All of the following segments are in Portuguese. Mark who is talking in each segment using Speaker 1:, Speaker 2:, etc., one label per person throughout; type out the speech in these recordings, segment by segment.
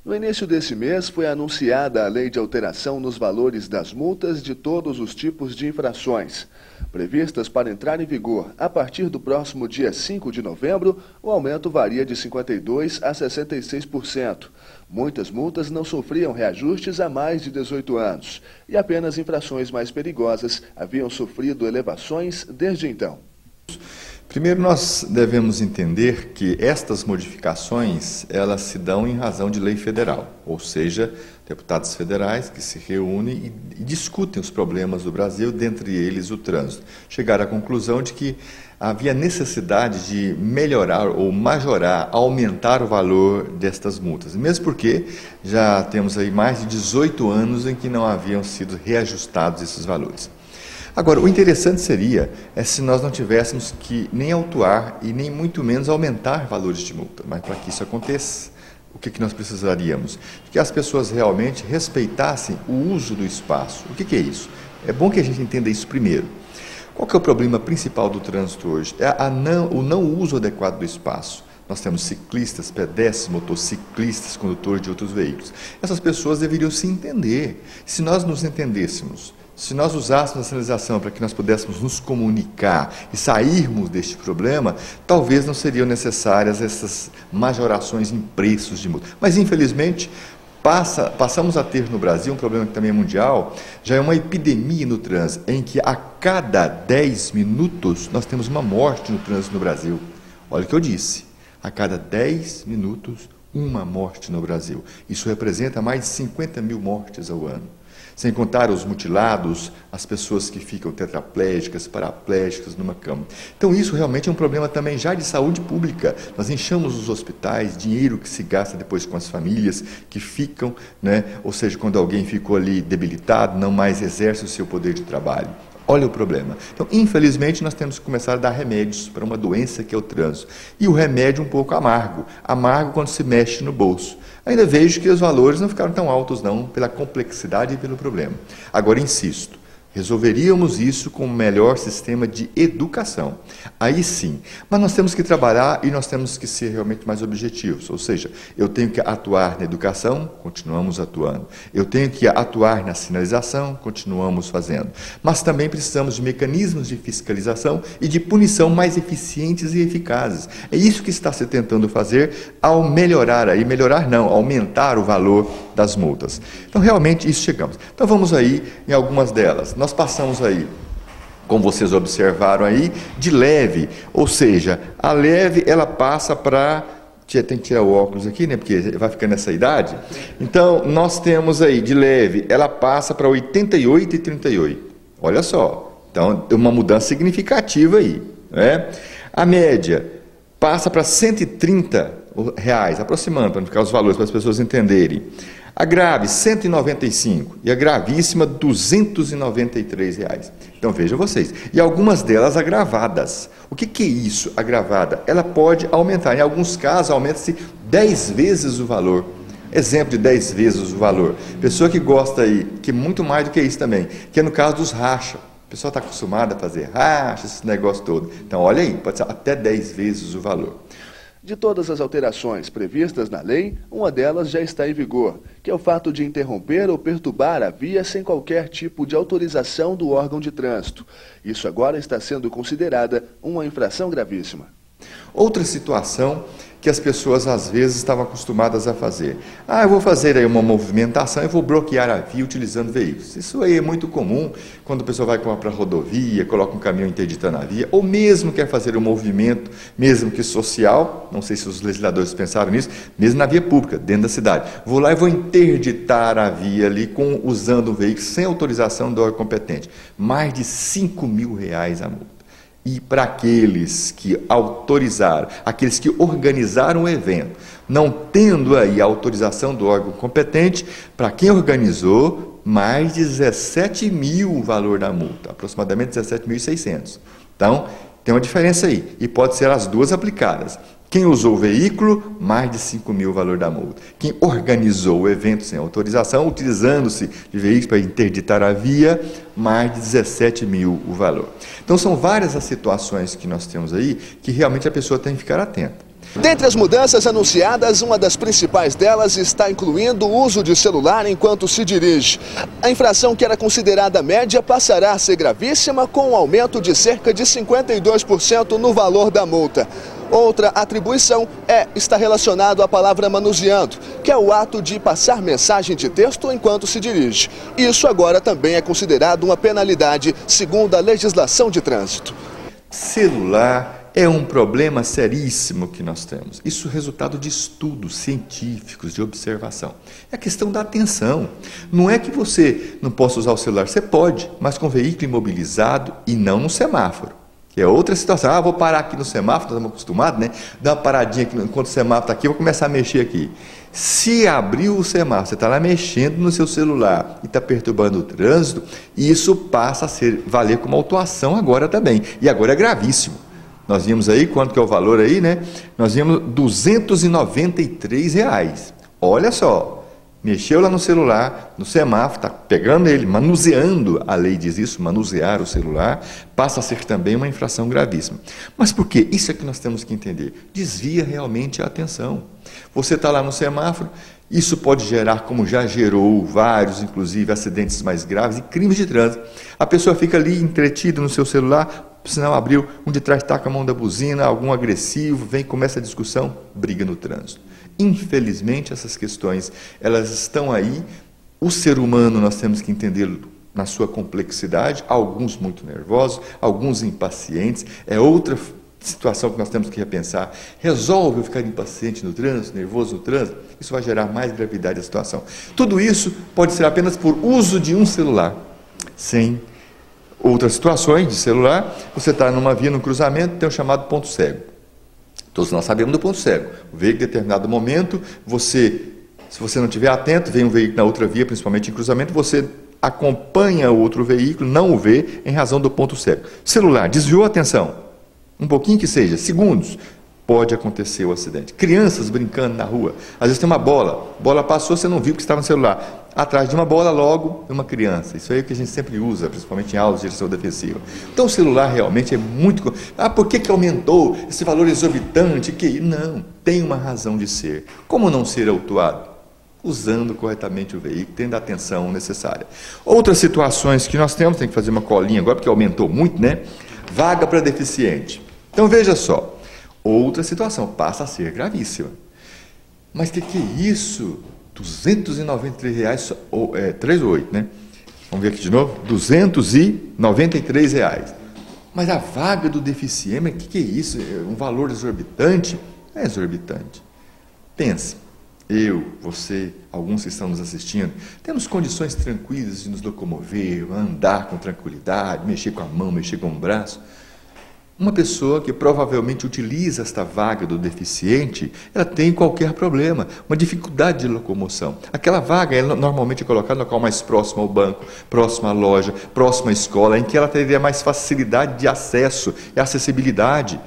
Speaker 1: No início desse mês, foi anunciada a lei de alteração nos valores das multas de todos os tipos de infrações. Previstas para entrar em vigor a partir do próximo dia 5 de novembro, o aumento varia de 52% a 66%. Muitas multas não sofriam reajustes há mais de 18 anos e apenas infrações mais perigosas haviam sofrido elevações desde então.
Speaker 2: Primeiro, nós devemos entender que estas modificações, elas se dão em razão de lei federal, ou seja, deputados federais que se reúnem e discutem os problemas do Brasil, dentre eles o trânsito. Chegaram à conclusão de que havia necessidade de melhorar ou majorar, aumentar o valor destas multas, mesmo porque já temos aí mais de 18 anos em que não haviam sido reajustados esses valores. Agora, o interessante seria se nós não tivéssemos que nem autuar e nem muito menos aumentar valores de multa. Mas para que isso aconteça, o que nós precisaríamos? Que as pessoas realmente respeitassem o uso do espaço. O que é isso? É bom que a gente entenda isso primeiro. Qual que é o problema principal do trânsito hoje? É o não uso adequado do espaço. Nós temos ciclistas, pedestres, motociclistas, condutores de outros veículos. Essas pessoas deveriam se entender. Se nós nos entendêssemos, se nós usássemos a sinalização para que nós pudéssemos nos comunicar e sairmos deste problema, talvez não seriam necessárias essas majorações em preços de multa. Mas, infelizmente, passamos a ter no Brasil um problema que também é mundial, já é uma epidemia no trânsito, em que a cada 10 minutos nós temos uma morte no trânsito no Brasil. Olha o que eu disse, a cada 10 minutos, uma morte no Brasil. Isso representa mais de 50 mil mortes ao ano. Sem contar os mutilados, as pessoas que ficam tetraplégicas, paraplégicas numa cama. Então isso realmente é um problema também já de saúde pública. Nós enchemos os hospitais, dinheiro que se gasta depois com as famílias que ficam, ou seja, quando alguém ficou ali debilitado, não mais exerce o seu poder de trabalho. Olha o problema. Então, infelizmente, nós temos que começar a dar remédios para uma doença que é o trânsito. E o remédio um pouco amargo. Amargo quando se mexe no bolso. Ainda vejo que os valores não ficaram tão altos, não, pela complexidade e pelo problema. Agora, insisto, resolveríamos isso com um melhor sistema de educação. Aí sim. Mas nós temos que trabalhar e nós temos que ser realmente mais objetivos. Ou seja, eu tenho que atuar na educação, continuamos atuando. Eu tenho que atuar na sinalização, continuamos fazendo. Mas também precisamos de mecanismos de fiscalização e de punição mais eficientes e eficazes. É isso que está se tentando fazer ao aumentar o valor das multas. Então, realmente, isso chegamos. Então, vamos aí em algumas delas. Nós passamos aí, como vocês observaram aí, de leve, ou seja, a leve ela passa para... Tem que tirar o óculos aqui, porque vai ficando nessa idade. Então, nós temos aí, de leve, ela passa para 88,38. Olha só, então, uma mudança significativa aí. A média passa para R$130, aproximando, para não ficar os valores, para as pessoas entenderem. A grave, R$ 195, e a gravíssima, R$ 293. Então, vejam vocês. E algumas delas agravadas. O que é isso, agravada? Ela pode aumentar. Em alguns casos, aumenta-se 10 vezes o valor. Exemplo de 10 vezes o valor. Pessoa que gosta aí, que muito mais do que isso também, que é no caso dos racha. O pessoal está acostumado a fazer racha, esse negócio todo. Então, olha aí, pode ser até 10 vezes o valor.
Speaker 1: De todas as alterações previstas na lei, uma delas já está em vigor, que é o fato de interromper ou perturbar a via sem qualquer tipo de autorização do órgão de trânsito. Isso agora está sendo considerada uma infração gravíssima.
Speaker 2: Outra situação que as pessoas às vezes estavam acostumadas a fazer. Eu vou fazer aí uma movimentação, eu vou bloquear a via utilizando veículos. Isso aí é muito comum quando a pessoa vai para a rodovia, coloca um caminhão interditando a via, ou mesmo quer fazer um movimento, mesmo que social, não sei se os legisladores pensaram nisso, mesmo na via pública, dentro da cidade. Vou lá e vou interditar a via ali usando um veículo sem autorização do órgão competente. Mais de R$5 mil a multa. E para aqueles que autorizaram, aqueles que organizaram o evento, não tendo aí a autorização do órgão competente, para quem organizou, mais de 17 mil o valor da multa, aproximadamente 17.600. Então, tem uma diferença aí, e pode ser as duas aplicadas. Quem usou o veículo, mais de 5 mil o valor da multa. Quem organizou o evento sem autorização, utilizando-se de veículos para interditar a via, mais de 17 mil o valor. Então, são várias as situações que nós temos aí que realmente a pessoa tem que ficar atenta.
Speaker 1: Dentre as mudanças anunciadas, uma das principais delas está incluindo o uso de celular enquanto se dirige. A infração que era considerada média passará a ser gravíssima, com um aumento de cerca de 52% no valor da multa. Outra atribuição está relacionado à palavra manuseando, que é o ato de passar mensagem de texto enquanto se dirige. Isso agora também é considerado uma penalidade, segundo a legislação de trânsito.
Speaker 2: Celular é um problema seríssimo que nós temos. Isso é resultado de estudos científicos, de observação. É a questão da atenção. Não é que você não possa usar o celular, você pode, mas com veículo imobilizado e não no semáforo. Que é outra situação. Vou parar aqui no semáforo, nós estamos acostumados, né? Dar uma paradinha aqui, enquanto o semáforo está aqui, eu vou começar a mexer aqui. Se abriu o semáforo, você está lá mexendo no seu celular e está perturbando o trânsito, isso passa a valer como autuação agora também. E agora é gravíssimo. Nós vimos aí, quanto que é o valor aí, né? Nós vimos R$ 293. Olha só, mexeu lá no celular, no semáforo, está pegando ele, manuseando, a lei diz isso, manusear o celular, passa a ser também uma infração gravíssima. Mas por quê? Isso é que nós temos que entender. Desvia realmente a atenção. Você está lá no semáforo, isso pode gerar, como já gerou vários, inclusive, acidentes mais graves e crimes de trânsito. A pessoa fica ali entretida no seu celular, o sinal abriu, um de trás taca a mão da buzina, algum agressivo, vem, começa a discussão, briga no trânsito. Infelizmente, essas questões, elas estão aí. O ser humano, nós temos que entendê-lo na sua complexidade, alguns muito nervosos, alguns impacientes, é outra situação que nós temos que repensar. Resolve eu ficar impaciente no trânsito, nervoso no trânsito? Isso vai gerar mais gravidade à situação. Tudo isso pode ser apenas por uso de um celular, sem outras situações de celular. Você está numa via, num cruzamento, tem o chamado ponto cego. Todos nós sabemos do ponto cego. O veículo, em determinado momento, se você não estiver atento, vem um veículo na outra via, principalmente em cruzamento, você acompanha o outro veículo, não o vê, em razão do ponto cego. Celular, desviou a atenção, um pouquinho que seja, segundos, pode acontecer o acidente. Crianças brincando na rua, às vezes tem uma bola passou, você não viu que estava no celular. Atrás de uma bola, logo, uma criança. Isso aí é o que a gente sempre usa, principalmente em aulas de direção defensiva. Então, o celular realmente é muito... por que aumentou esse valor exorbitante? Não, tem uma razão de ser. Como não ser autuado? Usando corretamente o veículo, tendo a atenção necessária. Outras situações que nós temos, tem que fazer uma colinha agora, porque aumentou muito, né? Vaga para deficiente. Então, veja só, outra situação, passa a ser gravíssima. Mas que é isso? R$ 293, 3 ou 8, né? Vamos ver aqui de novo? R$ 293. Mas a vaga do deficiente, mas que é isso? É um valor exorbitante? É exorbitante. Pensa, eu, você, alguns que estão nos assistindo, temos condições tranquilas de nos locomover, andar com tranquilidade, mexer com a mão, mexer com o braço. Uma pessoa que provavelmente utiliza esta vaga do deficiente, ela tem qualquer problema, uma dificuldade de locomoção. Aquela vaga ela normalmente é colocada no local mais próximo ao banco, próximo à loja, próximo à escola, em que ela teria mais facilidade de acesso e acessibilidade.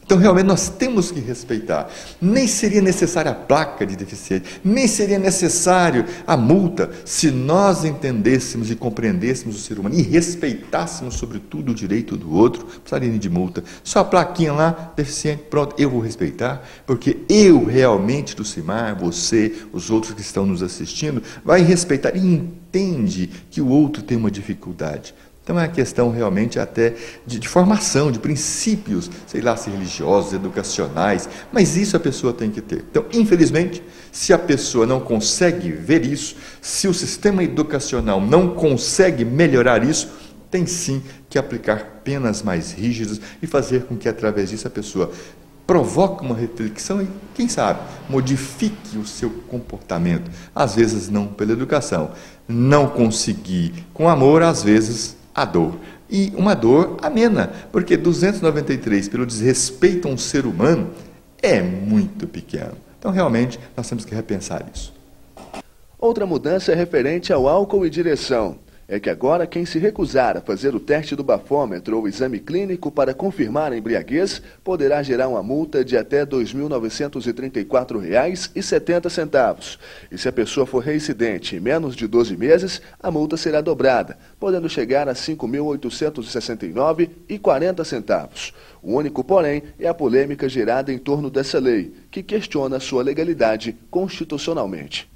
Speaker 2: Então, realmente, nós temos que respeitar. Nem seria necessária a placa de deficiente, nem seria necessário a multa, se nós entendêssemos e compreendêssemos o ser humano e respeitássemos, sobretudo, o direito do outro. Não precisaria nem de multa. Só a plaquinha lá, deficiente, pronto, eu vou respeitar, porque eu realmente, Lucimar, você, os outros que estão nos assistindo, vai respeitar e entende que o outro tem uma dificuldade. Então é uma questão realmente até de formação, de princípios, sei lá, se religiosos, educacionais, mas isso a pessoa tem que ter. Então, infelizmente, se a pessoa não consegue ver isso, se o sistema educacional não consegue melhorar isso, tem sim que aplicar penas mais rígidas e fazer com que através disso a pessoa provoque uma reflexão e, quem sabe, modifique o seu comportamento. Às vezes não pela educação, não conseguir com amor, às vezes a dor. E uma dor amena, porque 293 pelo desrespeito a um ser humano é muito pequeno. Então, realmente, nós temos que repensar isso.
Speaker 1: Outra mudança é referente ao álcool e direção. é que agora quem se recusar a fazer o teste do bafômetro ou exame clínico para confirmar a embriaguez poderá gerar uma multa de até R$ 2.934,70. E se a pessoa for reincidente em menos de 12 meses, a multa será dobrada, podendo chegar a R$ 5.869,40. O único, porém, é a polêmica gerada em torno dessa lei, que questiona sua legalidade constitucionalmente.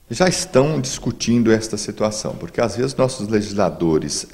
Speaker 2: Já estão discutindo esta situação, porque às vezes nossos legisladores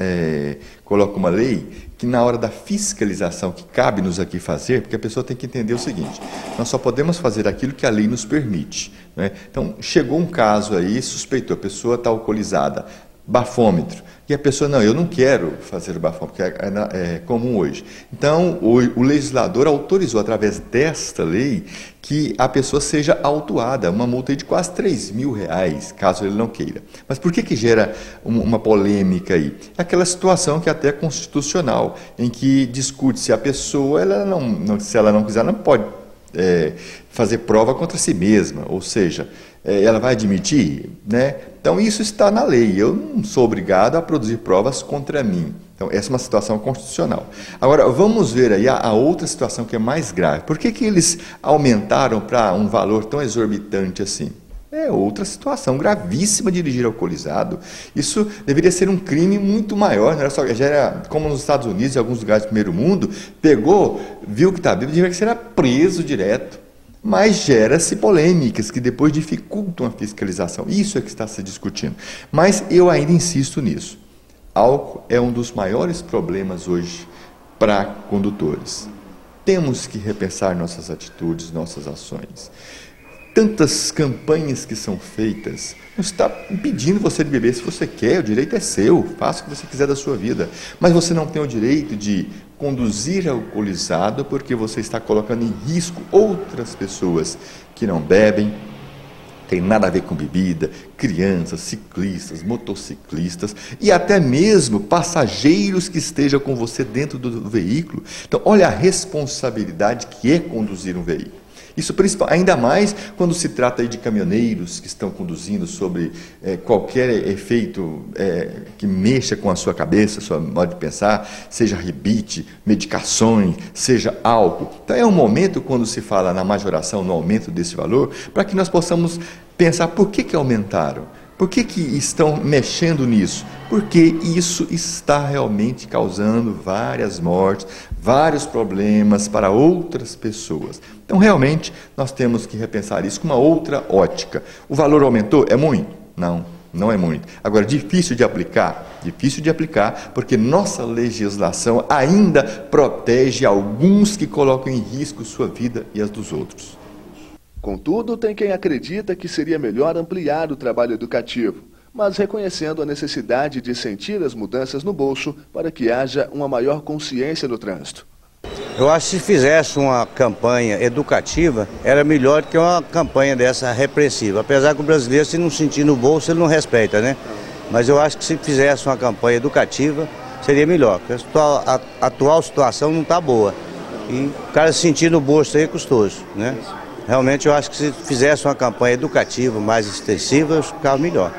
Speaker 2: colocam uma lei que na hora da fiscalização que cabe-nos aqui fazer, porque a pessoa tem que entender o seguinte: nós só podemos fazer aquilo que a lei nos permite, né? Então, chegou um caso aí, suspeitou, a pessoa está alcoolizada, bafômetro, e a pessoa, não, eu não quero fazer o bafômetro, porque é comum hoje. Então, o legislador autorizou, através desta lei, que a pessoa seja autuada, uma multa de quase R$ 3.000, caso ele não queira. Mas por que gera uma polêmica aí? É aquela situação que até é constitucional, em que discute se a pessoa, se ela não quiser, não pode fazer prova contra si mesma, ou seja, ela vai admitir, né? Então isso está na lei, eu não sou obrigado a produzir provas contra mim. Então essa é uma situação constitucional. Agora vamos ver aí a outra situação que é mais grave. Por que eles aumentaram para um valor tão exorbitante assim? É outra situação gravíssima, dirigir alcoolizado. Isso deveria ser um crime muito maior, não era só, já era como nos Estados Unidos e alguns lugares do primeiro mundo, pegou, viu que está bêbado, deveria ser preso direto. Mas gera-se polêmicas que depois dificultam a fiscalização. Isso é que está se discutindo. Mas eu ainda insisto nisso. Álcool é um dos maiores problemas hoje para condutores. Temos que repensar nossas atitudes, nossas ações. Tantas campanhas que são feitas, não está impedindo você de beber se você quer, o direito é seu, faça o que você quiser da sua vida. Mas você não tem o direito de conduzir alcoolizado porque você está colocando em risco outras pessoas que não bebem, tem nada a ver com bebida, crianças, ciclistas, motociclistas e até mesmo passageiros que estejam com você dentro do veículo. Então, olha a responsabilidade que é conduzir um veículo. Isso ainda mais quando se trata aí de caminhoneiros que estão conduzindo sobre qualquer efeito que mexa com a sua cabeça, seu modo de pensar, seja rebite, medicações, seja álcool. Então é um momento, quando se fala na majoração, no aumento desse valor, para que nós possamos pensar por que aumentaram. Por que estão mexendo nisso? Porque isso está realmente causando várias mortes, vários problemas para outras pessoas. Então, realmente, nós temos que repensar isso com uma outra ótica. O valor aumentou? É muito? Não, não é muito. Agora, difícil de aplicar, porque nossa legislação ainda protege alguns que colocam em risco sua vida e as dos outros.
Speaker 1: Contudo, tem quem acredita que seria melhor ampliar o trabalho educativo, mas reconhecendo a necessidade de sentir as mudanças no bolso para que haja uma maior consciência no trânsito.
Speaker 3: Eu acho que se fizesse uma campanha educativa, era melhor que uma campanha dessa repressiva. Apesar que o brasileiro, se não sentir no bolso, ele não respeita, né? Mas eu acho que se fizesse uma campanha educativa, seria melhor, porque a atual situação não está boa. E o cara se sentir no bolso aí é custoso, né? Realmente eu acho que se fizesse uma campanha educativa mais extensiva, ficava melhor.